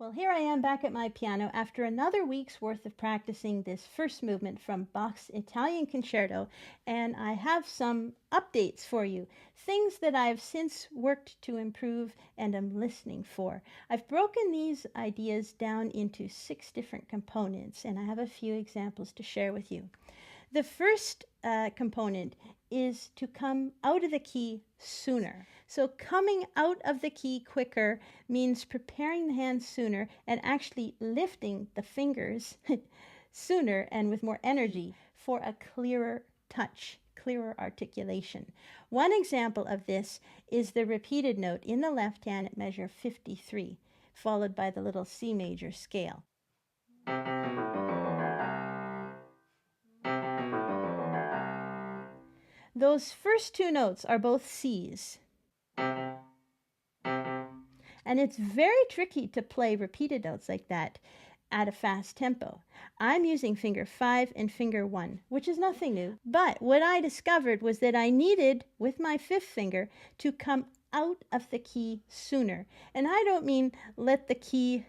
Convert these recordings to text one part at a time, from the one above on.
Well, here I am back at my piano after another week's worth of practicing this first movement from Bach's Italian Concerto, and I have some updates for you, things that I've since worked to improve and am listening for. I've broken these ideas down into 6 different components, and I have a few examples to share with you. The first component is to come out of the key sooner. So coming out of the key quicker means preparing the hands sooner and actually lifting the fingers sooner and with more energy for a clearer touch, clearer articulation. One example of this is the repeated note in the left hand at measure 53, followed by the little C major scale. Those first 2 notes are both C's. And it's very tricky to play repeated notes like that at a fast tempo. I'm using finger 5 and finger 1, which is nothing new. But what I discovered was that I needed, with my 5th finger, to come out of the key sooner. And I don't mean let the key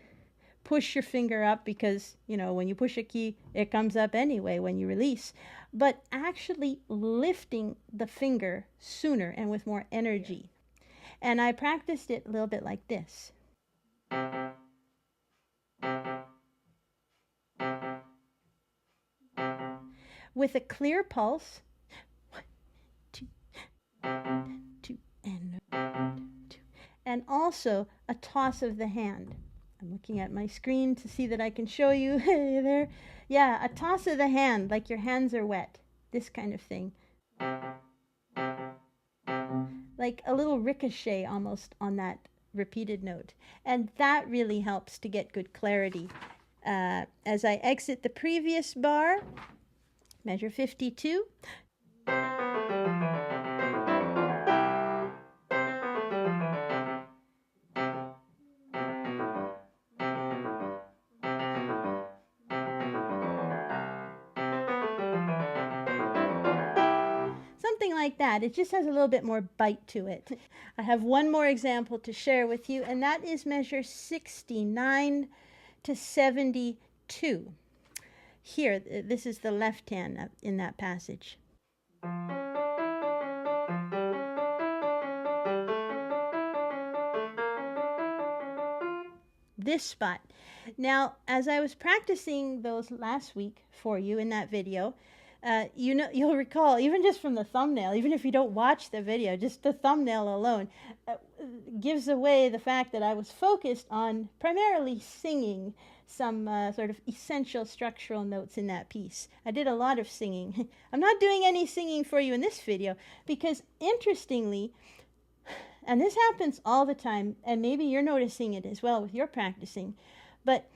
push your finger up because, when you push a key, it comes up anyway when you release. But actually lifting the finger sooner and with more energy. And I practiced it a little bit like this. With a clear pulse. 1, 2, 2, and 2. And also a toss of the hand. I'm looking at my screen to see that I can show you. There. Yeah, a toss of the hand, like your hands are wet. This kind of thing. Like a little ricochet almost on that repeated note. And that really helps to get good clarity. As I exit the previous bar, measure 52. Something like that. It just has a little bit more bite to it. I have one more example to share with you, and that is measure 69 to 72. Here, this is the left hand in that passage. This spot. Now, as I was practicing those last week for you in that video, you'll recall, even just from the thumbnail, even if you don't watch the video, just the thumbnail alone gives away the fact that I was focused on primarily singing some sort of essential structural notes in that piece. I did a lot of singing. I'm not doing any singing for you in this video because, interestingly, and this happens all the time, and maybe you're noticing it as well with your practicing, but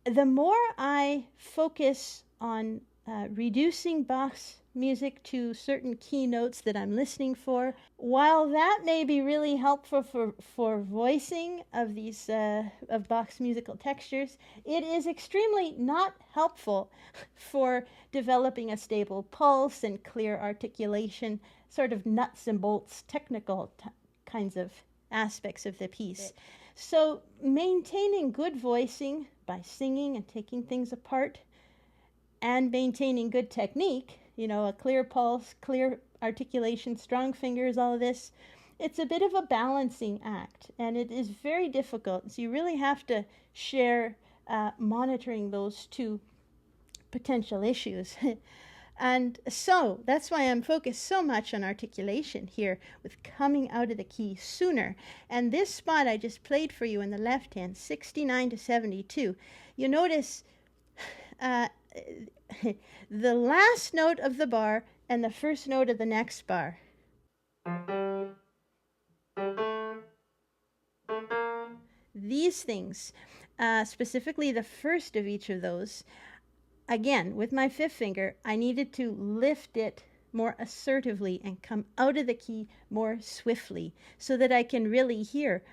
the more I focus on reducing Bach's music to certain key notes that I'm listening for, while that may be really helpful for voicing of these of Bach's musical textures, it is extremely not helpful for developing a stable pulse and clear articulation, sort of nuts and bolts technical kinds of aspects of the piece. So maintaining good voicing by singing and taking things apart and maintaining good technique, a clear pulse, clear articulation, strong fingers, all of this, it's a bit of a balancing act, and it is very difficult. So you really have to share monitoring those 2 potential issues. And so that's why I'm focused so much on articulation here with coming out of the key sooner. And this spot I just played for you in the left hand, 69 to 72, you notice the last note of the bar and the first note of the next bar. These things, specifically the first of each of those, again, with my 5th finger, I needed to lift it more assertively and come out of the key more swiftly so that I can really hear.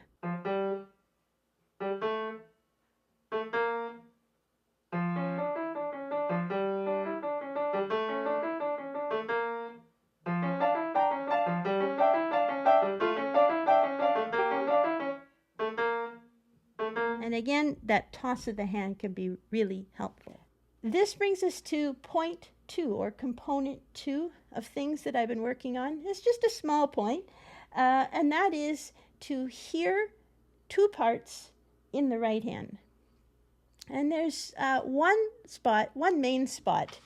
And again, that toss of the hand can be really helpful. This brings us to point 2, or component 2 of things that I've been working on. It's just a small point, and that is to hear 2 parts in the right hand. And there's one main spot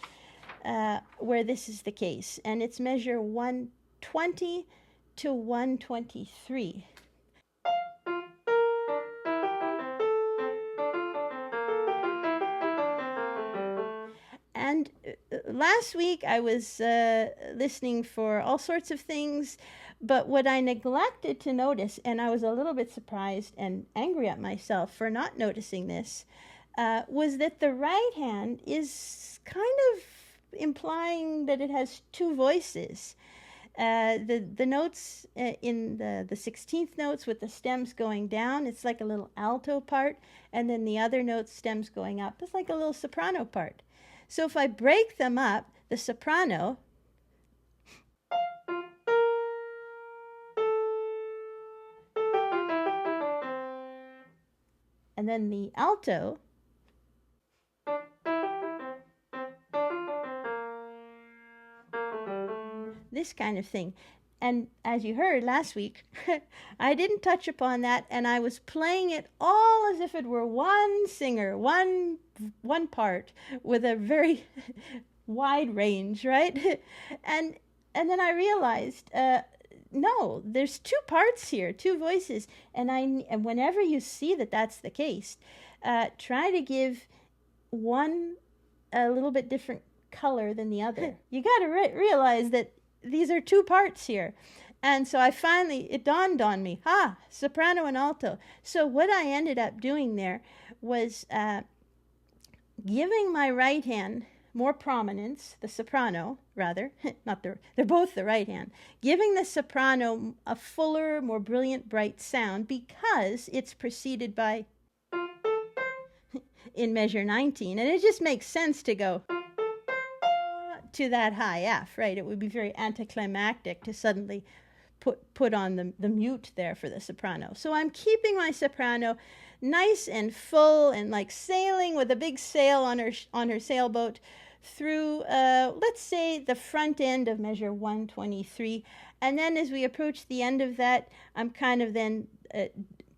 where this is the case, and it's measure 120 to 123. And last week I was listening for all sorts of things, but what I neglected to notice, and I was a little bit surprised and angry at myself for not noticing this, was that the right hand is kind of implying that it has 2 voices. The notes in the 16th notes with the stems going down, it's like a little alto part, and then the other notes, stems going up, it's like a little soprano part. So if I break them up, the soprano and then the alto, this kind of thing. And as you heard last week, I didn't touch upon that, and I was playing it all as if it were one singer, one part with a very wide range, right? And then I realized, no, there's 2 parts here, 2 voices, and whenever you see that that's the case, try to give one a little bit different color than the other. You got to realize that these are 2 parts here. And so it dawned on me, soprano and alto. So what I ended up doing there was giving my right hand more prominence, the soprano, rather, they're both the right hand, giving the soprano a fuller, more brilliant, bright sound because it's preceded by in measure 19. And it just makes sense to go to that high F, right? It would be very anticlimactic to suddenly put on the mute there for the soprano. So I'm keeping my soprano nice and full and like sailing with a big sail on her sailboat through, let's say, the front end of measure 123. And then as we approach the end of that, I'm kind of then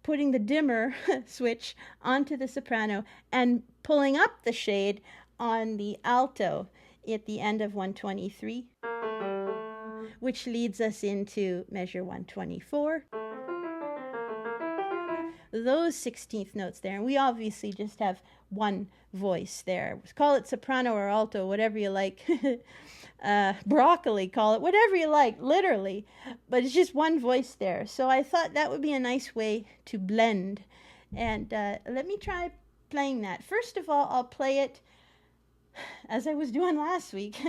putting the dimmer switch onto the soprano and pulling up the shade on the alto at the end of 123, which leads us into measure 124. Those 16th notes there, and we obviously just have one voice there. Call it soprano or alto, whatever you like. Broccoli, call it whatever you like, literally, but it's just one voice there. So I thought that would be a nice way to blend, and let me try playing that. First of all, I'll play it as I was doing last week,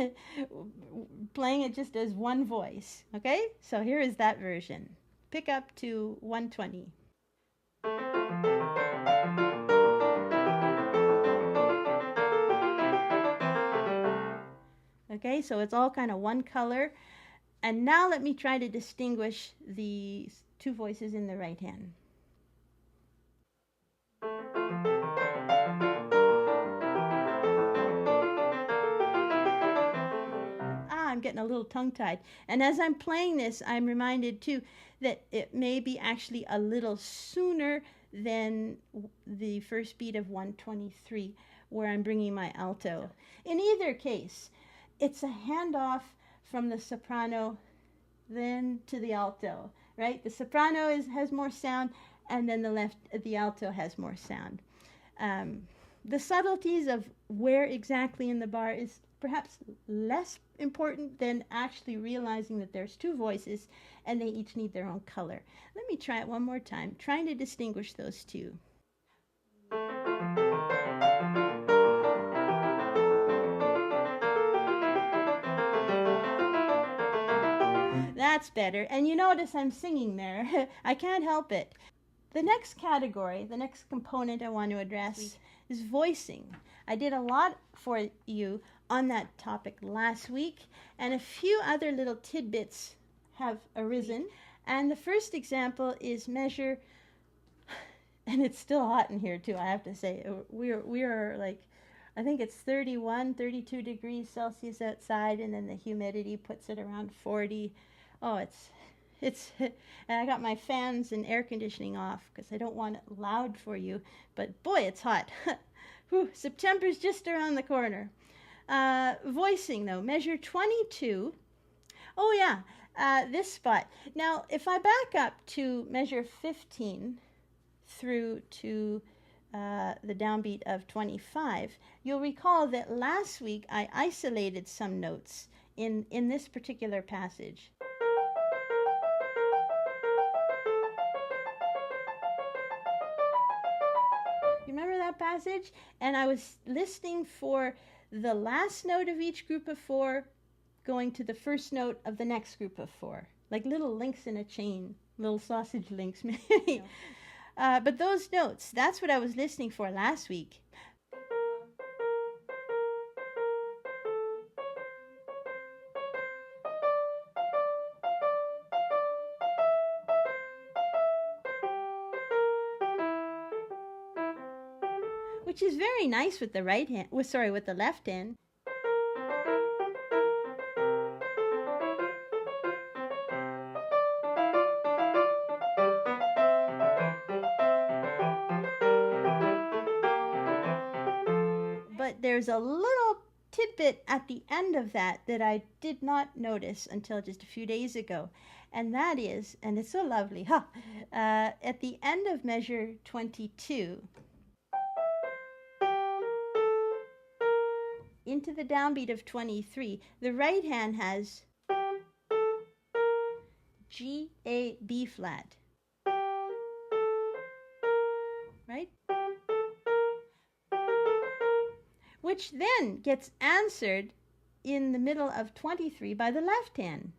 playing it just as one voice. Okay, so here is that version. Pick up to 120. Okay, so it's all kind of one color. And now let me try to distinguish the 2 voices in the right hand. I'm getting a little tongue-tied. And as I'm playing this, I'm reminded too that it may be actually a little sooner than the first beat of 123, where I'm bringing my alto. In either case, it's a handoff from the soprano then to the alto, right? The soprano has more sound, and then the alto has more sound. The subtleties of where exactly in the bar is perhaps less important than actually realizing that there's 2 voices and they each need their own color. Let me try it one more time, trying to distinguish those 2. That's better. And you notice I'm singing there. I can't help it. The next category, the next component I want to address is voicing. I did a lot for you on that topic last week, and a few other little tidbits have arisen. And the first example is measure And it's still hot in here too, I have to say. We are like, I think it's 31, 32 degrees Celsius outside, and then the humidity puts it around 40. Oh, it's and I got my fans and air conditioning off because I don't want it loud for you. But boy, it's hot. Whew, September's just around the corner. Voicing though, measure 22. Oh yeah, this spot. Now, if I back up to measure 15 through to the downbeat of 25, you'll recall that last week I isolated some notes in this particular passage. You remember that passage? And I was listening for the last note of each group of four going to the first note of the next group of four, like little links in a chain, little sausage links maybe. Yeah. But those notes, that's what I was listening for last week. Which is very nice with the right hand, with the left hand. But there's a little tidbit at the end of that I did not notice until just a few days ago. And that is, and it's so lovely, at the end of measure 22, into the downbeat of 23, the right hand has G, A, B flat. Right? Which then gets answered in the middle of 23 by the left hand.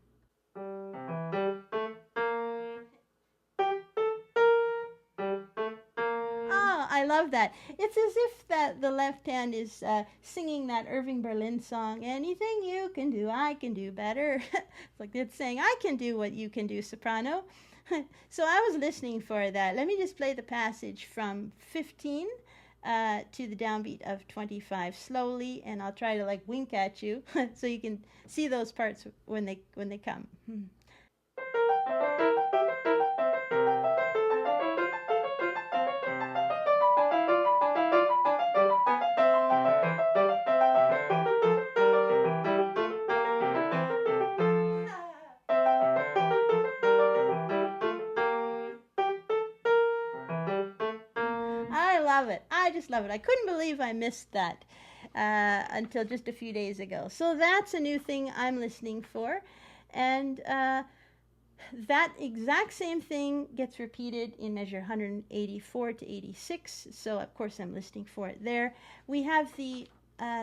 I love that. It's as if that the left hand is singing that Irving Berlin song, anything you can do, I can do better. It's like it's saying, I can do what you can do, soprano. So I was listening for that. Let me just play the passage from 15 to the downbeat of 25 slowly, and I'll try to like wink at you so you can see those parts when they come. I just love it. I couldn't believe I missed that until just a few days ago. So that's a new thing I'm listening for. And that exact same thing gets repeated in measure 184 to 86. So, of course, I'm listening for it there. We have the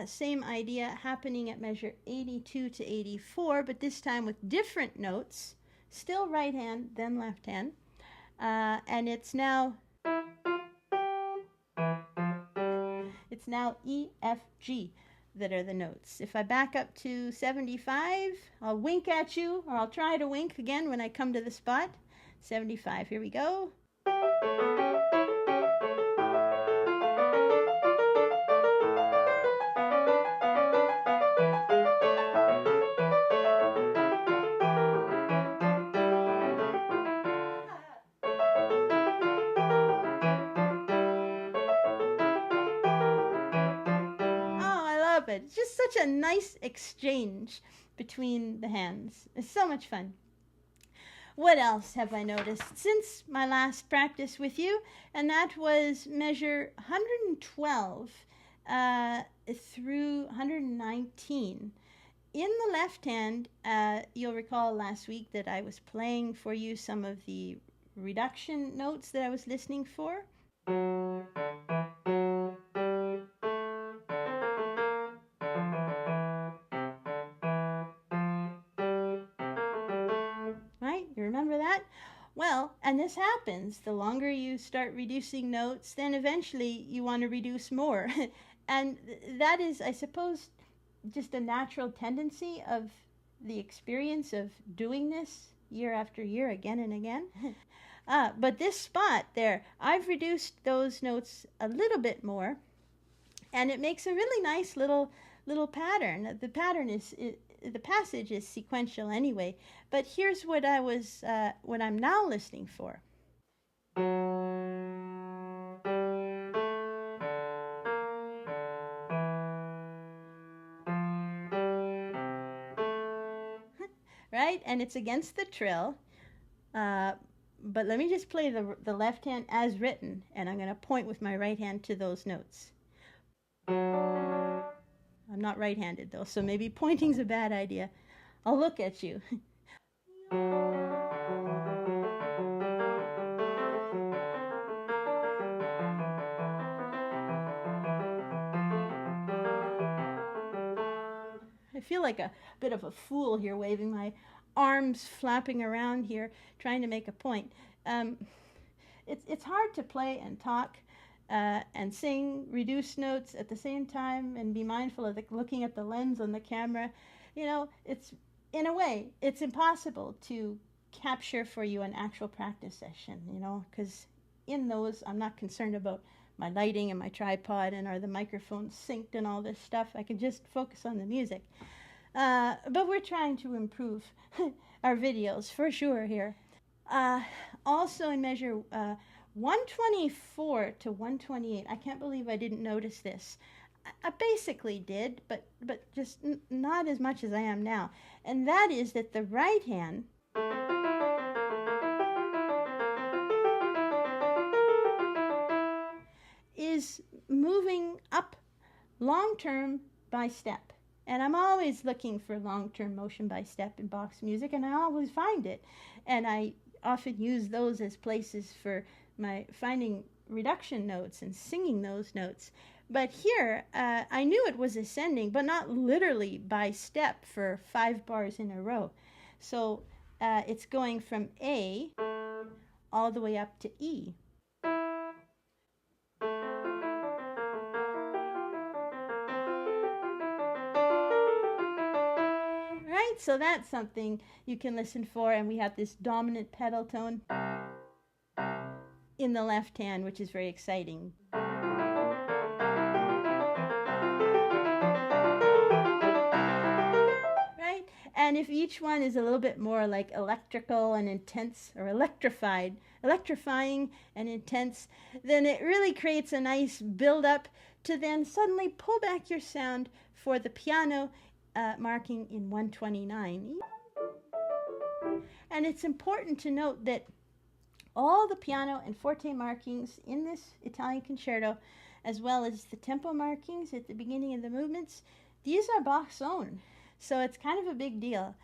same idea happening at measure 82 to 84, but this time with different notes. Still right hand, then left hand. And it's now E, F, G that are the notes. If I back up to 75, I'll wink at you, or I'll try to wink again when I come to the spot. 75, here we go. It's just such a nice exchange between the hands. It's so much fun. What else have I noticed since my last practice with you? And that was measure 112 through 119. In the left hand, you'll recall last week that I was playing for you some of the reduction notes that I was listening for. Well, and this happens. The longer you start reducing notes, then eventually you want to reduce more. And that is, I suppose, just a natural tendency of the experience of doing this year after year, again and again. But this spot there, I've reduced those notes a little bit more, and it makes a really nice little pattern. The passage is sequential anyway, but here's what I'm now listening for. Right? And it's against the trill. But let me just play the left hand as written, and I'm going to point with my right hand to those notes. I'm not right-handed though, so maybe pointing's a bad idea. I'll look at you. I feel like a bit of a fool here, waving my arms flapping around here, trying to make a point. It's hard to play and talk and sing reduced notes at the same time and be mindful of looking at the lens on the camera. You know, in a way, it's impossible to capture for you an actual practice session, you know, because in those, I'm not concerned about my lighting and my tripod and are the microphones synced and all this stuff. I can just focus on the music. But we're trying to improve our videos for sure here. Also in measure 124 to 128, I can't believe I didn't notice this. I basically did, but just not as much as I am now. And that is that the right hand is moving up long-term by step. And I'm always looking for long-term motion by step in Bach's music, and I always find it. And I often use those as places for my finding reduction notes and singing those notes. But here, I knew it was ascending, but not literally by step for 5 bars in a row. So it's going from A all the way up to E. Right, so that's something you can listen for, and we have this dominant pedal tone in the left hand, which is very exciting. Right? And if each one is a little bit more like electrical and intense, or electrifying and intense, then it really creates a nice build-up to then suddenly pull back your sound for the piano marking in 129. And it's important to note that all the piano and forte markings in this Italian concerto, as well as the tempo markings at the beginning of the movements, these are Bach's own. So it's kind of a big deal.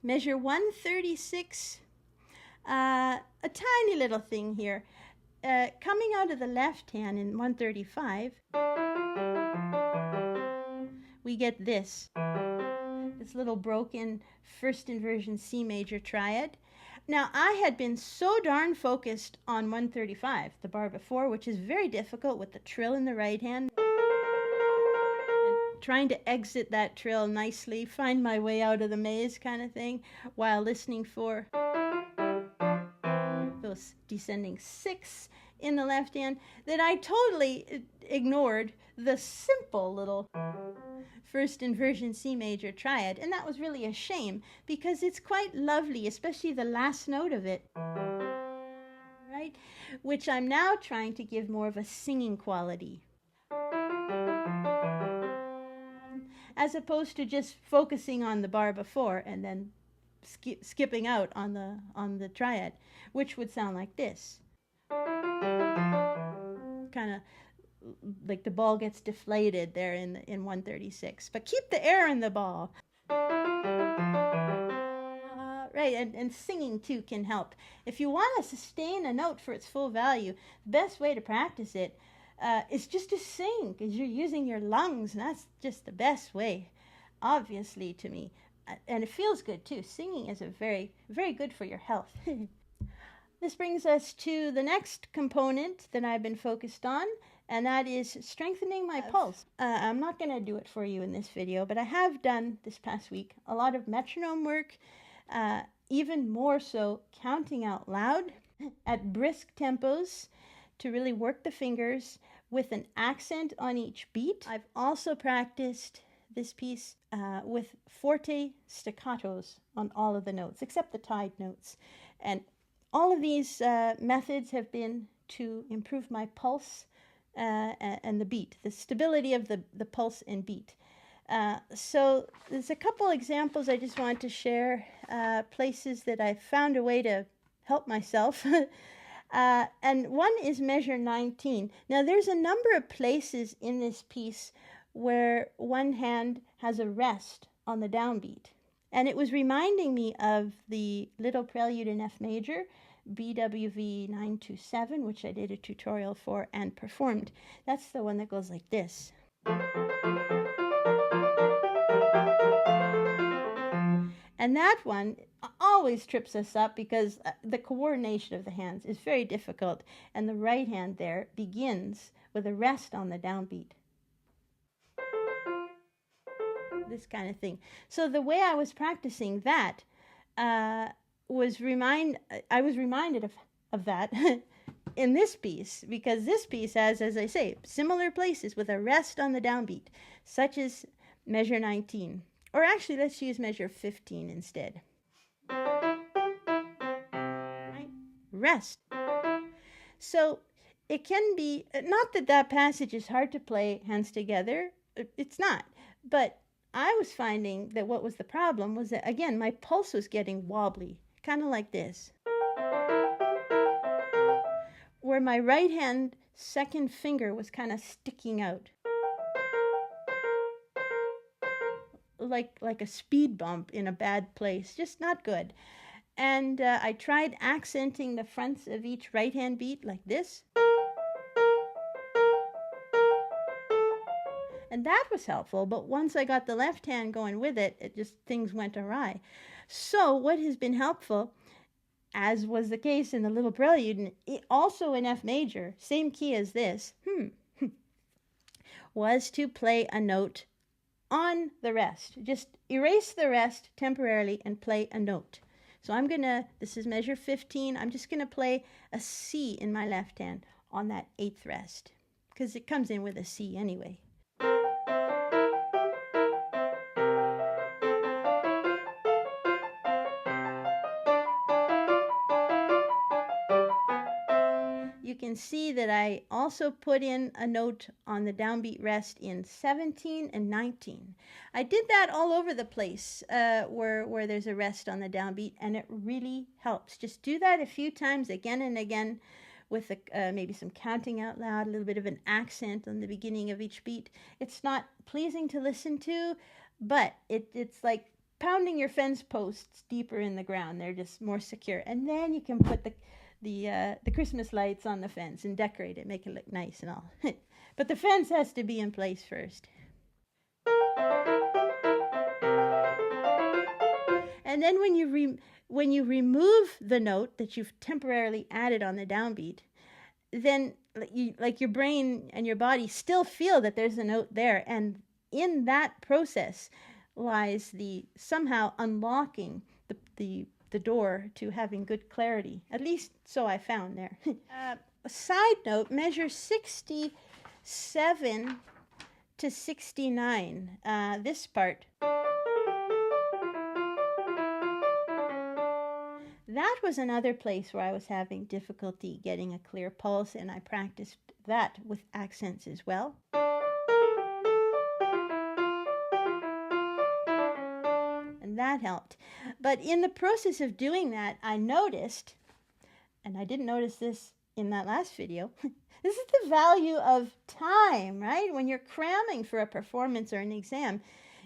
Measure 136, a tiny little thing here. Coming out of the left hand in 135, we get this little broken first inversion C major triad. Now, I had been so darn focused on 135, the bar before, which is very difficult with the trill in the right hand, and trying to exit that trill nicely, find my way out of the maze kind of thing, while listening for those descending 6 in the left hand, that I totally ignored the simple little first inversion C major triad, and that was really a shame because it's quite lovely, especially the last note of it, right? Which I'm now trying to give more of a singing quality, as opposed to just focusing on the bar before and then skipping out on the triad, which would sound like this. Kind of like the ball gets deflated there in 136, but keep the air in the ball. Right, and singing too can help. If you want to sustain a note for its full value, the best way to practice it is just to sing, because you're using your lungs, and that's just the best way, obviously, to me. And it feels good too. Singing is very, very good for your health. This brings us to the next component that I've been focused on, and that is strengthening my pulse. I'm not going to do it for you in this video, but I have done this past week a lot of metronome work, even more so counting out loud. at brisk tempos to really work the fingers with an accent on each beat. I've also practiced this piece with forte staccatos on all of the notes, except the tied notes. And all of these methods have been to improve my pulse and the beat, the stability of the pulse and beat. So there's a couple examples I just wanted to share, places that I found a way to help myself. And one is measure 19. Now there's a number of places in this piece where one hand has a rest on the downbeat. And it was reminding me of the little prelude in F major, BWV 927, which I did a tutorial for and performed. That's the one that goes like this. And that one always trips us up because the coordination of the hands is very difficult. And the right hand there begins with a rest on the downbeat. This kind of thing. So the way I was practicing that I was reminded of that in this piece, because this piece has, as I say, similar places with a rest on the downbeat, such as measure 19. Or actually, let's use measure 15 instead. Right? Rest. So it can be, not that that passage is hard to play hands together. It's not. But I was finding that what was the problem was that, again, my pulse was getting wobbly, kind of like this, where my right hand second finger was kind of sticking out, like a speed bump in a bad place, just not good. And I tried accenting the fronts of each right hand beat like this. And that was helpful, but once I got the left hand going with it, things went awry. So what has been helpful, as was the case in the little prelude, also in F major, same key as this, was to play a note on the rest. Just erase the rest temporarily and play a note. So this is measure 15, I'm just going to play a C in my left hand on that 8th rest, because it comes in with a C anyway. You can see that I also put in a note on the downbeat rest in 17 and 19. I did that all over the place where there's a rest on the downbeat, and it really helps. Just do that a few times again and again with maybe some counting out loud, a little bit of an accent on the beginning of each beat. It's not pleasing to listen to, but it's like pounding your fence posts deeper in the ground. They're just more secure. And then you can put the Christmas lights on the fence and decorate it, make it look nice and all. But the fence has to be in place first. And then when you remove the note that you've temporarily added on the downbeat, then your brain and your body still feel that there's a note there, and in that process lies the somehow unlocking the door to having good clarity. At least so I found there. A side note, measure 67 to 69, this part. That was another place where I was having difficulty getting a clear pulse, and I practiced that with accents as well. And that helped. But in the process of doing that, I noticed, and I didn't notice this in that last video, this is the value of time, right? When you're cramming for a performance or an exam,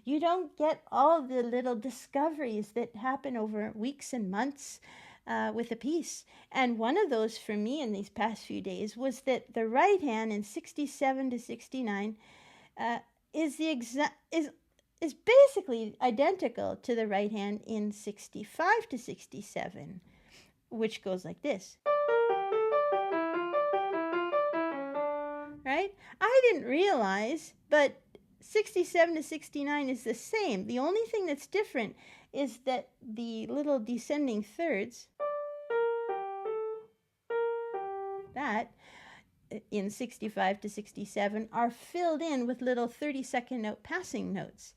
you don't get all the little discoveries that happen over weeks and months with a piece. And one of those for me in these past few days was that the right hand in 67 to 69 is basically identical to the right hand in 65 to 67, which goes like this. Right? I didn't realize, but 67 to 69 is the same. The only thing that's different is that the little descending thirds in 65 to 67 are filled in with little 30-second note passing notes.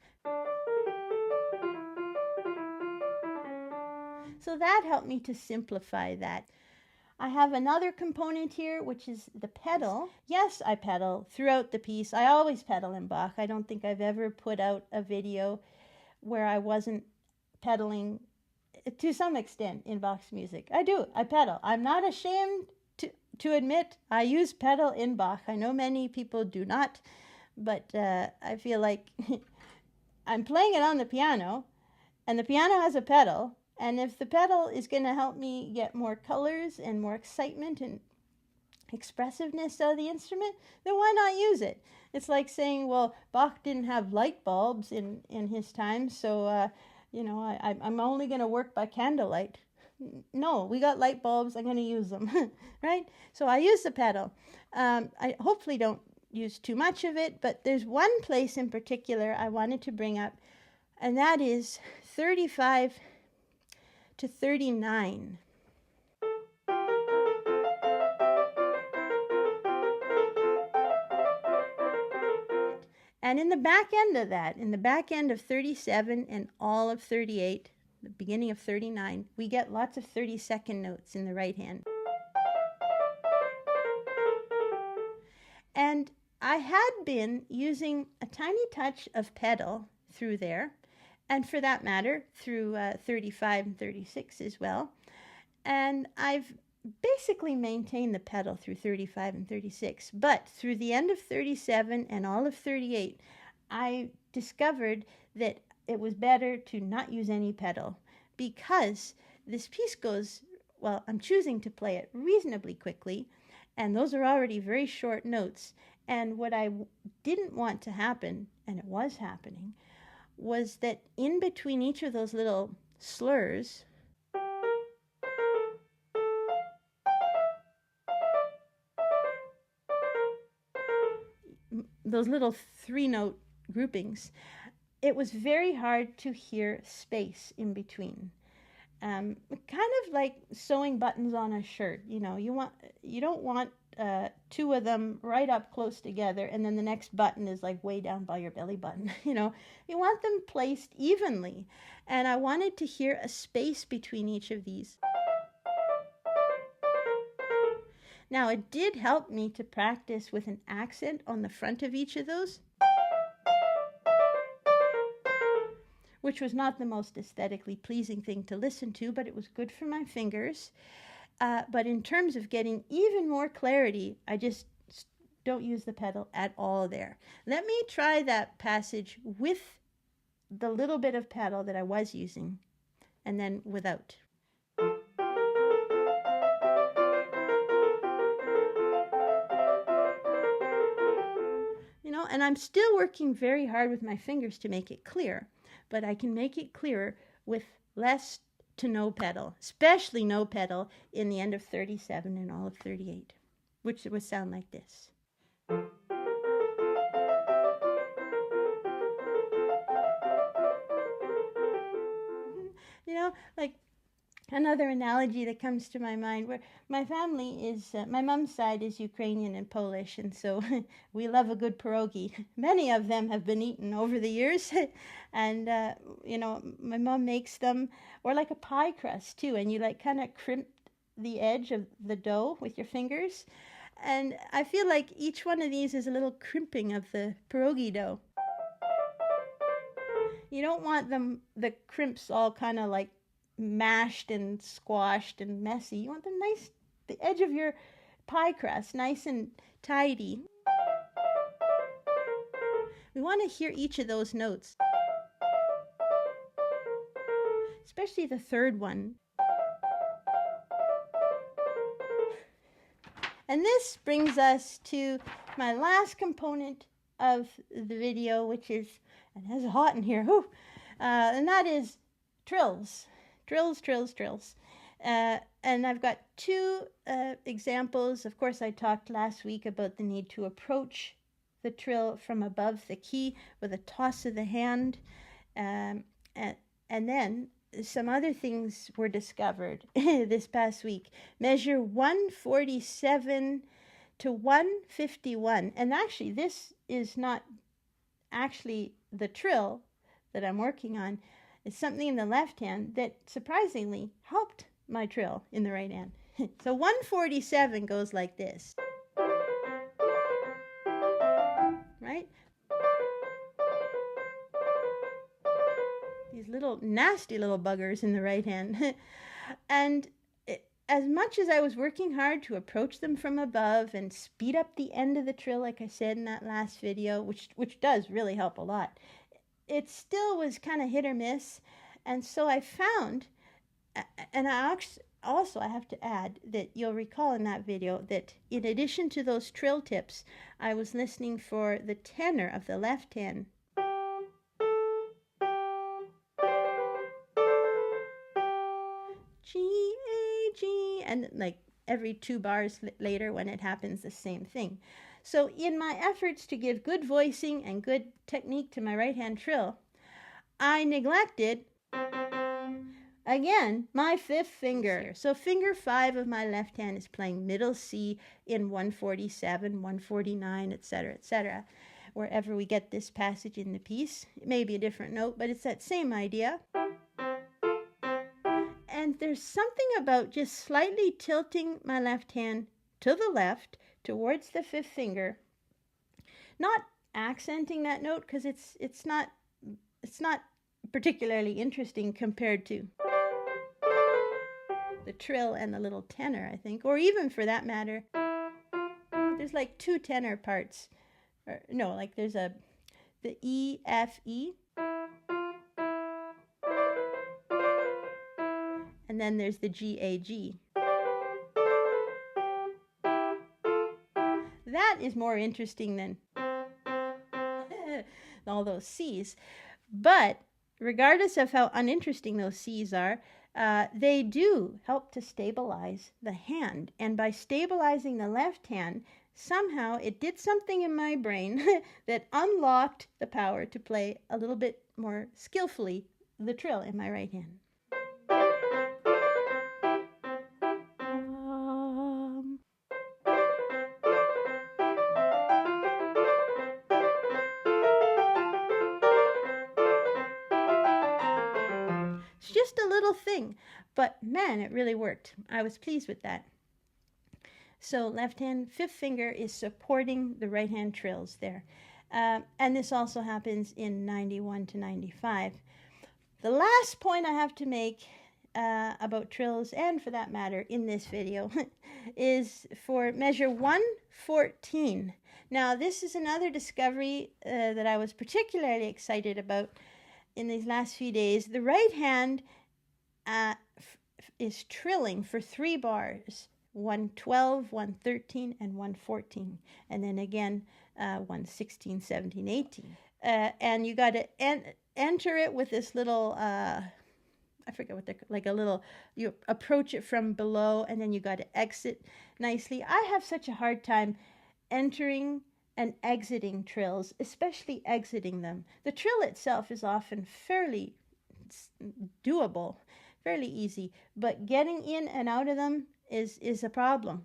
So that helped me to simplify that. I have another component here, which is the pedal. Yes, I pedal throughout the piece. I always pedal in Bach. I don't think I've ever put out a video where I wasn't pedaling to some extent in Bach's music. I do. I pedal. I'm not ashamed to admit I use pedal in Bach. I know many people do not, but I feel like I'm playing it on the piano, and the piano has a pedal. And if the pedal is going to help me get more colors and more excitement and expressiveness out of the instrument, then why not use it? It's like saying, well, Bach didn't have light bulbs in his time, so, I'm only going to work by candlelight. No, we got light bulbs. I'm going to use them, right? So I use the pedal. I hopefully don't use too much of it, but there's one place in particular I wanted to bring up, and that is 35 to 39. And in the back end of that, in the back end of 37 and all of 38, the beginning of 39, we get lots of 30-second notes in the right hand. And I had been using a tiny touch of pedal through there, and for that matter, through 35 and 36 as well. And I've basically maintained the pedal through 35 and 36. But through the end of 37 and all of 38, I discovered that it was better to not use any pedal, because this piece goes, well, I'm choosing to play it reasonably quickly, and those are already very short notes. And what I didn't want to happen, and it was happening, was that in between each of those little slurs, those little 3-note groupings, it was very hard to hear space in between. Kind of like sewing buttons on a shirt. You don't want two of them right up close together, and then the next button is like way down by your belly button. You want them placed evenly, and I wanted to hear a space between each of these. Now, it did help me to practice with an accent on the front of each of those, which was not the most aesthetically pleasing thing to listen to, but it was good for my fingers. But in terms of getting even more clarity, I just don't use the pedal at all there. Let me try that passage with the little bit of pedal that I was using, and then without. And I'm still working very hard with my fingers to make it clear, but I can make it clearer with less to no pedal, especially no pedal in the end of 37 and all of 38, which would sound like this. Like another analogy that comes to my mind, where my family is, my mom's side is Ukrainian and Polish, and so we love a good pierogi. Many of them have been eaten over the years, and my mom makes them, or like a pie crust too, and you like kind of crimp the edge of the dough with your fingers, and I feel like each one of these is a little crimping of the pierogi dough. You don't want the crimps all kind of like mashed and squashed and messy. You want them nice, the edge of your pie crust, nice and tidy. We want to hear each of those notes, especially the third one. And this brings us to my last component of the video, which is, and it's hot in here, and that is trills. Trills, trills, trills. And I've got two examples. Of course, I talked last week about the need to approach the trill from above the key with a toss of the hand. And then some other things were discovered this past week. Measure 147 to 151. And actually, this is not actually the trill that I'm working on. It's something in the left hand that surprisingly helped my trill in the right hand. So 147 goes like this, right? These little nasty little buggers in the right hand. And as much as I was working hard to approach them from above and speed up the end of the trill, like I said in that last video, which does really help a lot, it still was kind of hit or miss. And so I found, and I have to add that you'll recall in that video that in addition to those trill tips, I was listening for the tenor of the left hand. G, A, G, and like every 2 bars later when it happens, the same thing. So in my efforts to give good voicing and good technique to my right hand trill, I neglected, again, my 5th finger. So finger 5 of my left hand is playing middle C in 147, 149, etc., etc. Wherever we get this passage in the piece. It may be a different note, but it's that same idea. And there's something about just slightly tilting my left hand to the left towards the 5th finger, not accenting that note because it's not particularly interesting compared to the trill and the little tenor, I think, or even for that matter, there's like 2 tenor parts, or no, like there's the E, F, E, and then there's the G, A, G. That is more interesting than all those C's. But regardless of how uninteresting those C's are, they do help to stabilize the hand. And by stabilizing the left hand, somehow it did something in my brain that unlocked the power to play a little bit more skillfully the trill in my right hand. It's just a little thing, but man, it really worked. I was pleased with that. So left hand, 5th finger is supporting the right hand trills there. And this also happens in 91 to 95. The last point I have to make about trills, and for that matter in this video, is for measure 114. Now this is another discovery that I was particularly excited about in these last few days. The right hand is trilling for 3 bars, 112, 113, and 114, and then again 116, 17, 18. And you got to enter it with this little, I forget what they're, like a little, you approach it from below, and then you got to exit nicely. I have such a hard time entering and exiting trills, especially exiting them. The trill itself is often fairly doable, fairly easy, but getting in and out of them is a problem.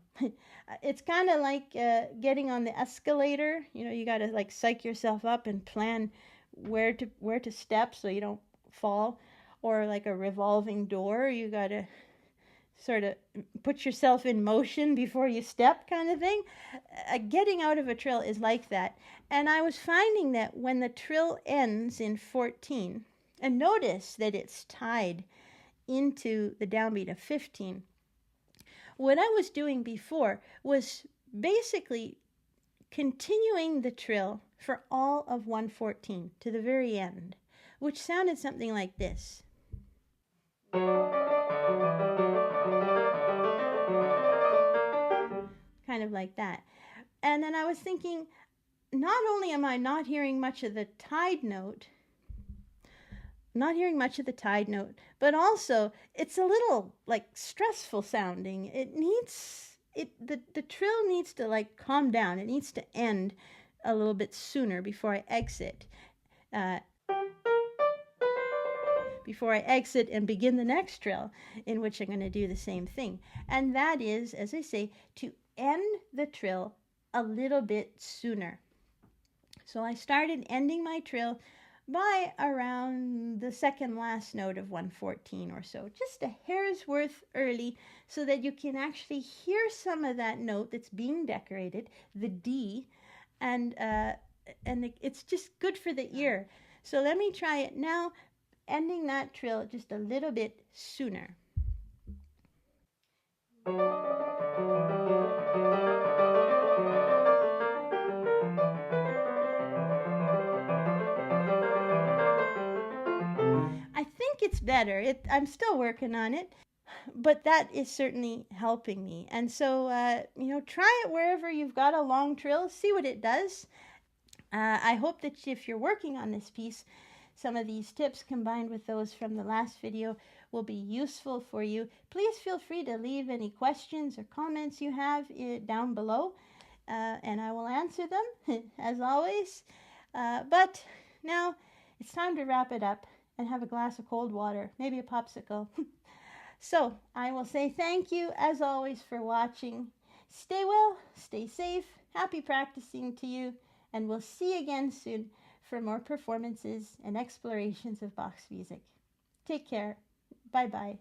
It's kind of like getting on the escalator. You know, you got to like psych yourself up and plan where to step so you don't fall, or like a revolving door. You got to sort of put yourself in motion before you step, kind of thing. Getting out of a trill is like that. And I was finding that when the trill ends in 14, and notice that it's tied into the downbeat of 15, what I was doing before was basically continuing the trill for all of 114 to the very end, which sounded something like this. Kind of like that. And then I was thinking, not only am I not hearing much of the tied note, but also it's a little like stressful sounding. The trill needs to like calm down. It needs to end a little bit sooner before I exit. Before I exit and begin the next trill, in which I'm going to do the same thing. And that is, as I say, to end the trill a little bit sooner. So I started ending my trill by around the second last note of 114 or so, just a hair's worth early, so that you can actually hear some of that note that's being decorated, the D, and it's just good for the ear. So let me try it now, ending that trill just a little bit sooner. I think it's better. I'm still working on it, but that is certainly helping me. And so, try it wherever you've got a long trill, see what it does. I hope that if you're working on this piece, some of these tips combined with those from the last video will be useful for you. Please feel free to leave any questions or comments you have down below, and I will answer them, as always. But now it's time to wrap it up and have a glass of cold water, maybe a popsicle. So I will say thank you, as always, for watching. Stay well, stay safe, happy practicing to you, and we'll see you again soon for more performances and explorations of Bach's music. Take care. Bye-bye.